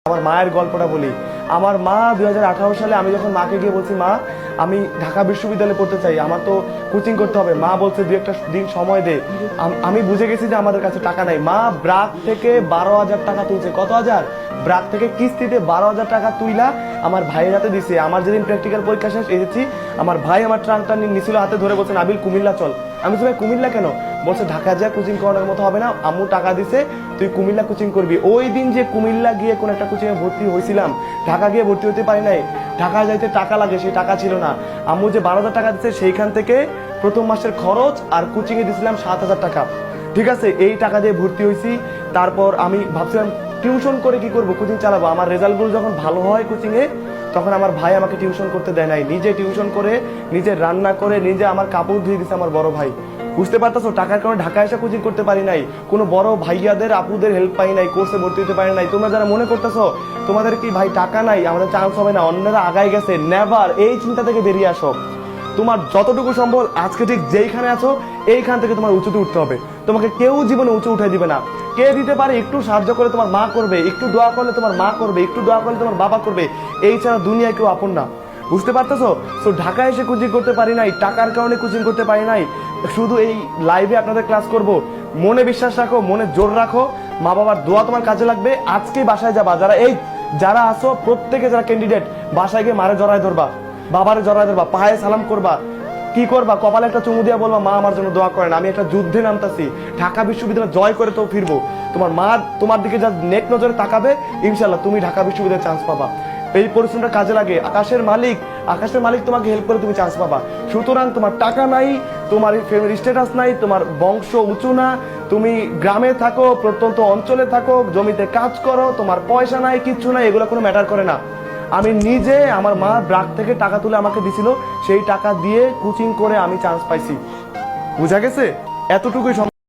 আমার মায়ের গল্পটা বলি। আমার মা 2018 সালে আমি যখন মাকে গিয়ে বলছি, মা আমি ঢাকা বিশ্ববিদ্যালয়ে পড়তে চাই, আমার তো কোচিং করতে হবে, মা বলছে 2-1 দিন সময় দে। আমি বুঝে গেছি যে আমাদের কাছে টাকা নাই। মা ব্রাক থেকে 12,000 টাকা তুলছে। কত হাজার? ব্রাক থেকে কিস্তিতে 12,000 টাকা তুইলা আমার ভাইয়ের হাতে দিছে। আমার যেদিন প্র্যাকটিক্যাল পরীক্ষা শেষ এসেছি, আমার ভাই আমার ট্রাঙ্কটা নিছিল হাতে ধরে, বলছে নাবিল কুমিল্লা চল। আমি বলছি ভাই কুমিল্লা কেন? বলছে ঢাকা যা কোচিং করানোর মতো হবে না, আম্মু টাকা দিছে, তুই কুমিল্লা কোচিং করবি। ওই দিন যে কুমিল্লা গিয়ে কোন একটা কোচিং এ ভর্তি হয়েছিলাম, ঢাকা গিয়ে ভর্তি হতে পারি নাই। ঢাকা যাইতে টাকা লাগে, সেই টাকা ছিল না। আম্মু যে 12,000 টাকা দিচ্ছে, সেইখান থেকে প্রথম মাসের খরচ আর কোচিং এ দিছিলাম 7,000 টাকা। ঠিক আছে, এই টাকা দিয়ে ভর্তি হয়েছি। তারপর আমি ভাবছিলাম টিউশন করে কি করবো, কোচিং চালাবো। আমার রেজাল্টগুলো যখন ভালো হয় কোচিং এ, তখন আমার ভাই আমাকে টিউশন করতে দেয় নাই। নিজে টিউশন করে, নিজে রান্না করে, নিজে আমার কাপড় ধুয়ে দিচ্ছে আমার বড় ভাই। বুঝতে পারতেছো, টাকার কারণে ঢাকা এসে কোচিং করতে পারি নাই, কোনো বড় ভাইয়াদের আপুদের হেল্প পাই নাই, কোর্সে ভর্তি হতে পারি নাই। তোমরা যারা মনে করতেছো তোমাদের কি ভাই টাকা নাই, আমাদের চান্স হবে না, অন্যরা আগায় গেছে, নেভার। এই চিন্তা থেকে বেরিয়ে আসো। তোমার যতটুকু সম্ভব আজকে ঠিক যেইখানে আছো এইখান থেকে তোমার উঁচুতে উঠতে হবে। তোমাকে কেউ জীবনে উঁচু উঠে দিবে না। কে দিতে পারে? একটু সাহায্য করে তোমার মা করবে, একটু দোয়া করলে তোমার মা করবে, একটু দোয়া করলে তোমার বাবা করবে। এই ছাড়া দুনিয়ায় কেউ আপন না। বুঝতে পারতেছো? তো ঢাকায় এসে কোচিং করতে পারি নাই, টাকার কারণে কোচিং করতে পারি নাই। শুধু এই লাইভে আপনাদের ক্লাস করব। মনে বিশ্বাস রাখো, মনে জোর রাখো, মা বাবার দোয়া তোমার কাজে লাগবে। আজকেই বাসায় যাবা, যারা আসো প্রত্যেকে, যারা ক্যান্ডিডেট, বাসায় গিয়ে মারে জড়ায় ধরবা, বাবারে জড়ায় ধরবা, পায়ে সালাম করবা। কি করবা? কপালে একটা চুমু দিয়া বলবা, মা আমার জন্য দোয়া করেন, আমি একটা যুদ্ধে নামতাছি, ঢাকা বিশ্ববিদ্যালয় জয় করে তো ফিরবো। তোমার মা তোমার দিকে যা নেক নজরে তাকাবে, ইনশাল্লাহ তুমি ঢাকা বিশ্ববিদ্যালয়ে চান্স পাবা। এই পরিশ্রমটা কাজে লাগে। আকাশের মালিক তোমাকে হেল্প করে তুমি চান্স পাবা। সুতরাং তোমার টাকা নাই, তোমার ফ্যামিলি স্ট্যাটাস নাই, তোমার বংশ উঁচু না, তুমি গ্রামে থাকো, প্রত্যন্ত অঞ্চলে থাকো, জমিতে কাজ করো, তোমার পয়সা নাই, কিচ্ছু নাই, এগুলো কোনো ম্যাটার করে না। আমি নিজে, আমার মা ব্রাক থেকে টাকা তুলে আমাকে দিছিল, সেই টাকা দিয়ে কোচিং করে আমি চান্স পাইছি। বুঝা গেছে? এতটুকুই।